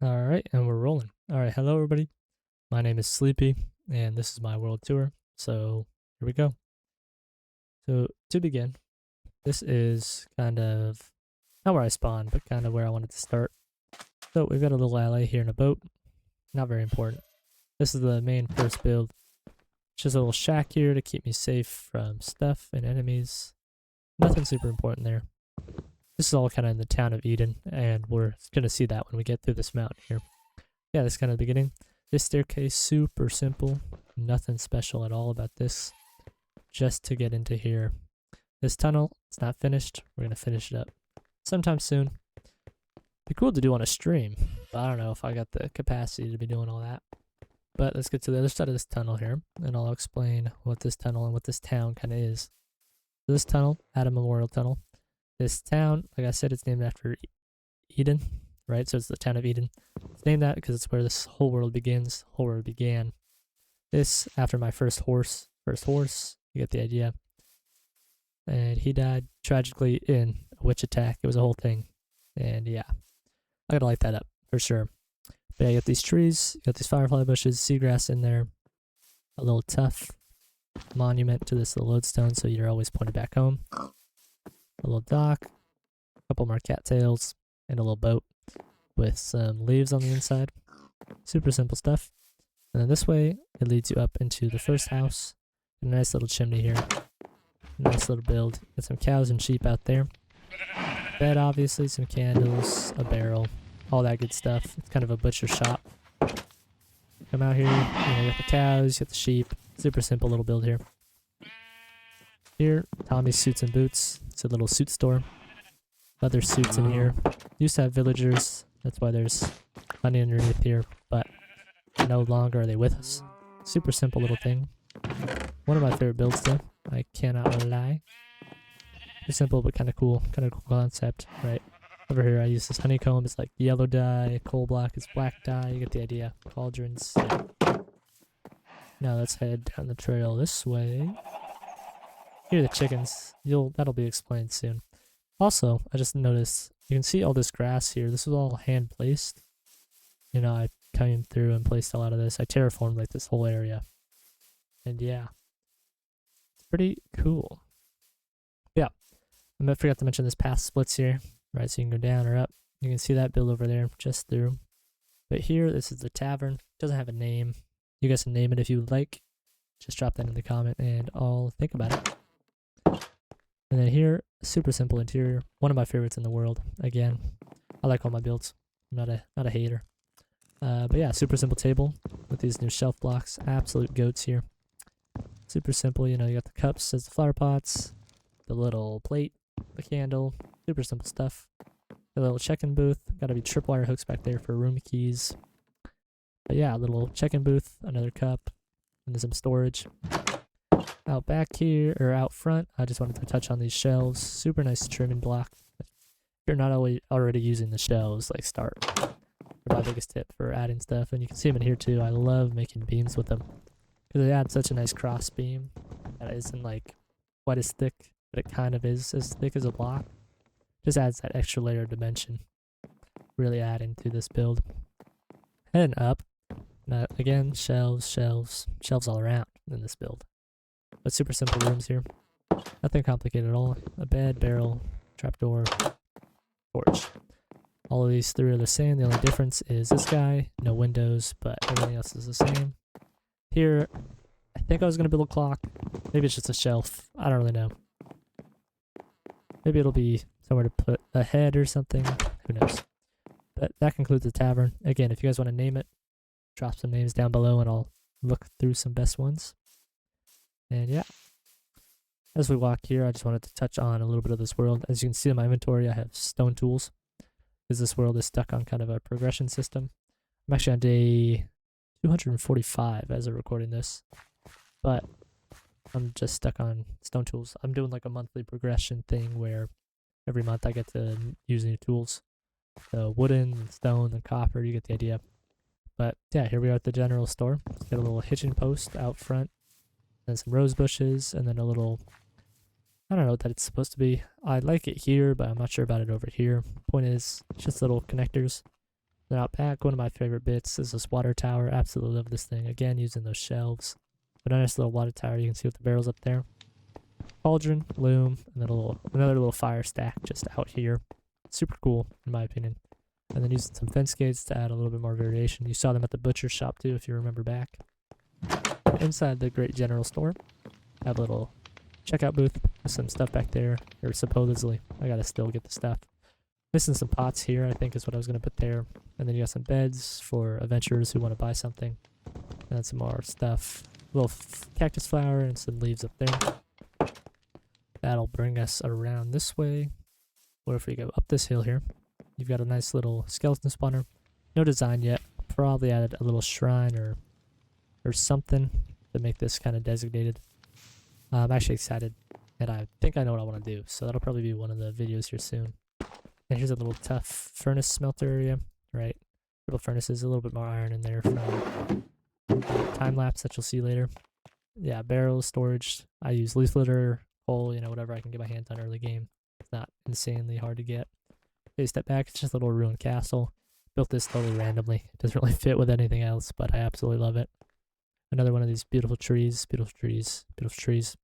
Alright, and we're rolling. Alright, hello everybody. My name is Sleepy, and this is my world tour. So, here we go. So, to begin, this is kind of not where I spawned, but kind of where I wanted to start. So, we've got a little alley here in a boat. Not very important. This is the main first build. Just a little shack here to keep me safe from stuff and enemies. Nothing super important there. This is all kind of in the town of Eden, and we're going to see that when we get through this mountain here. Yeah, that's kind of the beginning. This staircase, super simple. Nothing special at all about this. Just to get into here. This tunnel, it's not finished. We're going to finish it up sometime soon. Be cool to do on a stream, but I don't know if I got the capacity to be doing all that. But let's get to the other side of this tunnel here, and I'll explain what this tunnel and what this town kind of is. So this tunnel, Adam Memorial Tunnel. This town, like I said, it's named after Eden, right? So it's the town of Eden. It's named that because it's where this whole world begins, whole world began. This, after my first horse, you get the idea. And he died tragically in a witch attack. It was a whole thing. And yeah, I gotta light that up for sure. But yeah, you got these trees, you got these firefly bushes, seagrass in there, a little tough monument to this little lodestone, so you're always pointed back home. A little dock, a couple more cattails, and a little boat with some leaves on the inside. Super simple stuff. And then this way, it leads you up into the first house. A nice little chimney here. Nice little build. Got some cows and sheep out there. Bed, obviously, some candles, a barrel, all that good stuff. It's kind of a butcher shop. Come out here, you got the cows, you got the sheep. Super simple little build here. Here, Tommy's Suits and Boots. It's a little suit store. Leather suits in here. Used to have villagers. That's why there's money underneath here, but no longer are they with us. Super simple little thing. One of my favorite builds though. I cannot lie. It's simple but kind of cool. Kind of cool concept, right? Over here I use this honeycomb. It's like yellow dye. Coal block is black dye. You get the idea. Cauldrons. Yeah. Now let's head down the trail this way. Here are the chickens. That'll be explained soon. Also, I just noticed, you can see all this grass here. This was all hand placed. I came through and placed a lot of this. I terraformed like this whole area. And yeah, it's pretty cool. Yeah, I forgot to mention this path splits here, right? So you can go down or up. You can see that build over there just through. But here, this is the tavern. It doesn't have a name. You guys can name it if you would like. Just drop that in the comment and I'll think about it. And then here, super simple interior. One of my favorites in the world. Again, I like all my builds. I'm not a hater. But yeah, super simple table with these new shelf blocks. Absolute goats here. Super simple. You got the cups as the flower pots, the little plate, the candle. Super simple stuff. A little check-in booth. Got to be tripwire hooks back there for room keys. But yeah, a little check-in booth, another cup, and then some storage. Out back here, or out front, I just wanted to touch on these shelves. Super nice trimming block. If you're not already using the shelves, like start. They're my biggest tip for adding stuff. And you can see them in here too. I love making beams with them. Because they add such a nice cross beam that isn't like quite as thick, but it kind of is as thick as a block. Just adds that extra layer of dimension. Really adding to this build. Heading up. Now, again, shelves all around in this build. But super simple rooms here. Nothing complicated at all. A bed, barrel, trapdoor, porch. All of these three are the same. The only difference is this guy, no windows, but everything else is the same. Here, I think I was going to build a clock. Maybe it's just a shelf. I don't really know. Maybe it'll be somewhere to put a head or something. Who knows? But that concludes the tavern. Again, if you guys want to name it, drop some names down below and I'll look through some best ones. And yeah, as we walk here, I just wanted to touch on a little bit of this world. As you can see in my inventory, I have stone tools, because this world is stuck on kind of a progression system. I'm actually on day 245 as of recording this, but I'm just stuck on stone tools. I'm doing like a monthly progression thing where every month I get to use new tools. So wooden, and stone, and copper, you get the idea. But yeah, here we are at the general store. Got a little hitching post out front. And some rose bushes, and then a little, I don't know what that it's supposed to be. I like it here, but I'm not sure about it over here. Point is, it's just little connectors. Then out back, one of my favorite bits is this water tower. Absolutely love this thing. Again, using those shelves. But a nice little water tower. You can see with the barrels up there. Cauldron, loom, and then another little fire stack just out here. Super cool, in my opinion. And then using some fence gates to add a little bit more variation. You saw them at the butcher shop too, if you remember back. Inside the great general store, I have a little checkout booth with some stuff back there, or supposedly. I gotta still get the stuff. Missing some pots here, I think is what I was gonna put there. And then you got some beds for adventurers who want to buy something. And then some more stuff. A little cactus flower and some leaves up there. That'll bring us around this way. Or if we go up this hill here, you've got a nice little skeleton spawner. No design yet. Probably added a little shrine or something to make this kind of designated. I'm actually excited, and I think I know what I want to do. So that'll probably be one of the videos here soon. And here's a little tough furnace smelter area, right? Little furnaces, a little bit more iron in there from time lapse that you'll see later. Yeah, barrels, storage. I use leaf litter, coal, whatever I can get my hands on early game. It's not insanely hard to get. Okay, step back. It's just a little ruined castle. Built this totally randomly. It doesn't really fit with anything else, but I absolutely love it. Another one of these beautiful trees, beautiful trees, beautiful trees.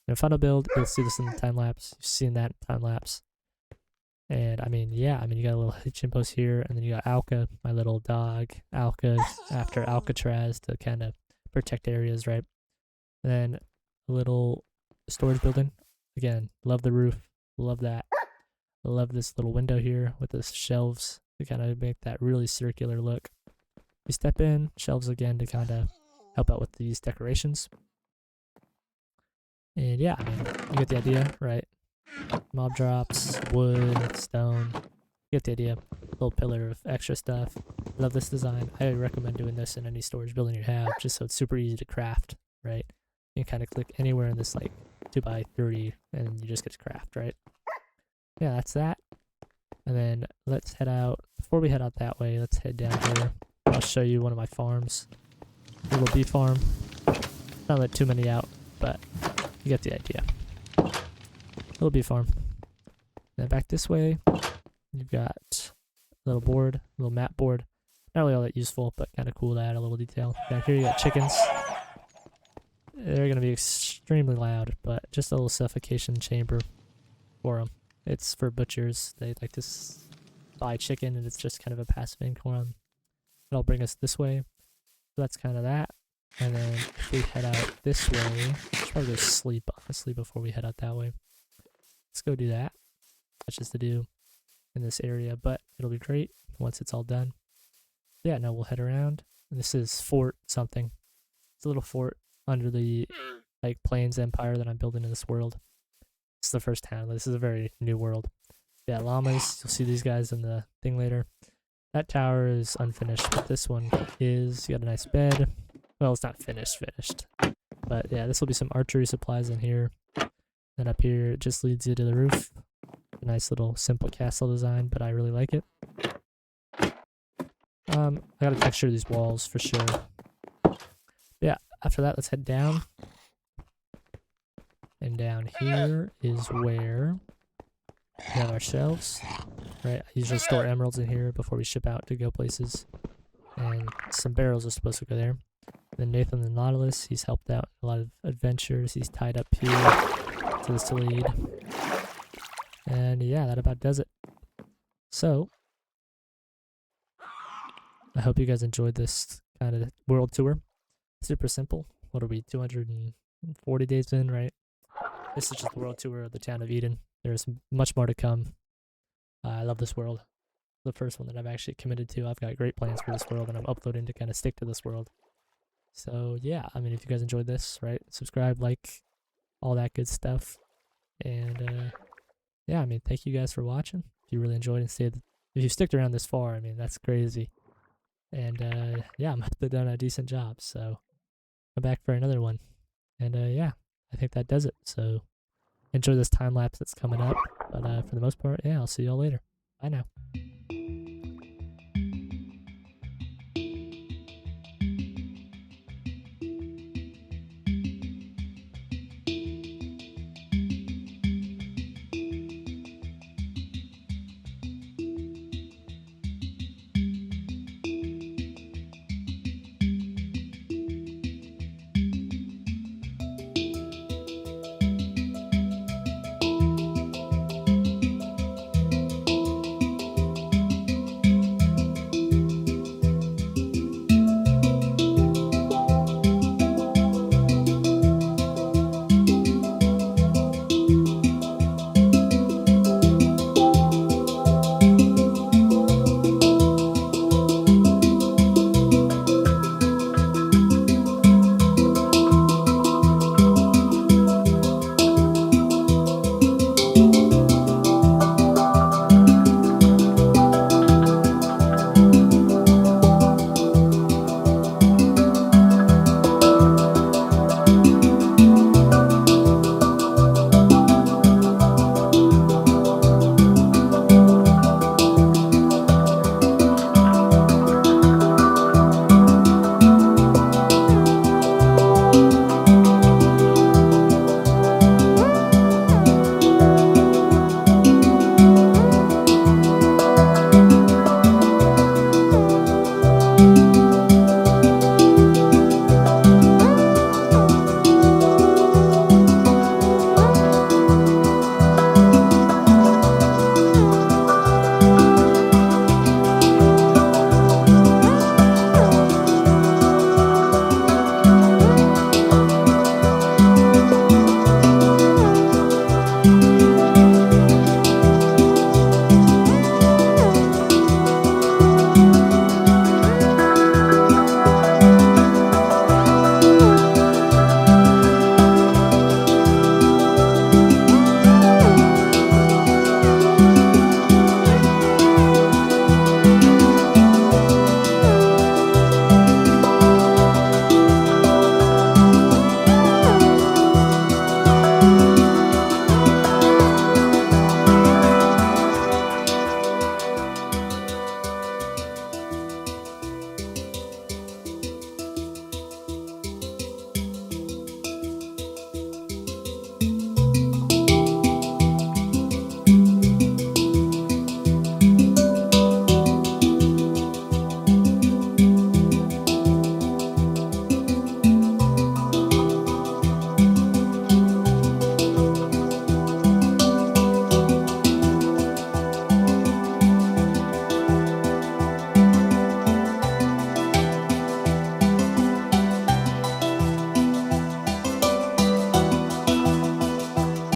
And final build, you'll see this in the time lapse. You've seen that in time lapse. And you got a little hitching post here, and then you got Alka, my little dog. Alka after Alcatraz to kind of protect areas, right? And then a little storage building. Again, love the roof, love that. I love this little window here with the shelves to kind of make that really circular look. You step in, shelves again to kind of help out with these decorations. And yeah, you get the idea, right? Mob drops, wood, stone. You get the idea. Little pillar of extra stuff. Love this design. I recommend doing this in any storage building you have, just so it's super easy to craft, right? You can kind of click anywhere in this 2x30 and you just get to craft, right? Yeah, that's that. And then let's head out. Before we head out that way, let's head down here. I'll show you one of my farms. A little bee farm. Not let too many out, but you get the idea. Little bee farm. Then back this way, you've got a little board, a little map board. Not really all that useful, but kind of cool to add a little detail. Back here you got chickens. They're going to be extremely loud, but just a little suffocation chamber for them. It's for butchers. They like to buy chicken, and it's just kind of a passive income. That'll bring us this way. So that's kind of that. And then if we head out this way, we should probably go sleep, honestly, before we head out that way. Let's go do that. Much is to do in this area, but it'll be great once it's all done. Yeah, now we'll head around. And this is Fort something. It's a little fort under the Plains Empire that I'm building in this world. It's the first town. This is a very new world. Yeah, llamas. You'll see these guys in the thing later. That tower is unfinished, but this one is. You got a nice bed. Well, it's not finished. But yeah, this will be some archery supplies in here. And up here, it just leads you to the roof. A nice little simple castle design, but I really like it. I gotta texture these walls for sure. Yeah, after that, let's head down. And down here is where we have our shelves. Right, I usually store emeralds in here before we ship out to go places. And some barrels are supposed to go there. Then Nathan the Nautilus, he's helped out in a lot of adventures. He's tied up here to this lead. And yeah, that about does it. So, I hope you guys enjoyed this kind of world tour. Super simple. What are we, 240 days in, right? This is just the world tour of the town of Eden. There's much more to come. I love this world. The first one that I've actually committed to. I've got great plans for this world, and I'm uploading to kind of stick to this world. So yeah, if you guys enjoyed this, right, subscribe, like, all that good stuff. And yeah, thank you guys for watching. If you really enjoyed and stayed, if you sticked around this far, that's crazy. And yeah, I'm hoping done a decent job. So come back for another one. And yeah, I think that does it. So enjoy this time lapse that's coming up. But for the most part, yeah, I'll see y'all later. Bye now.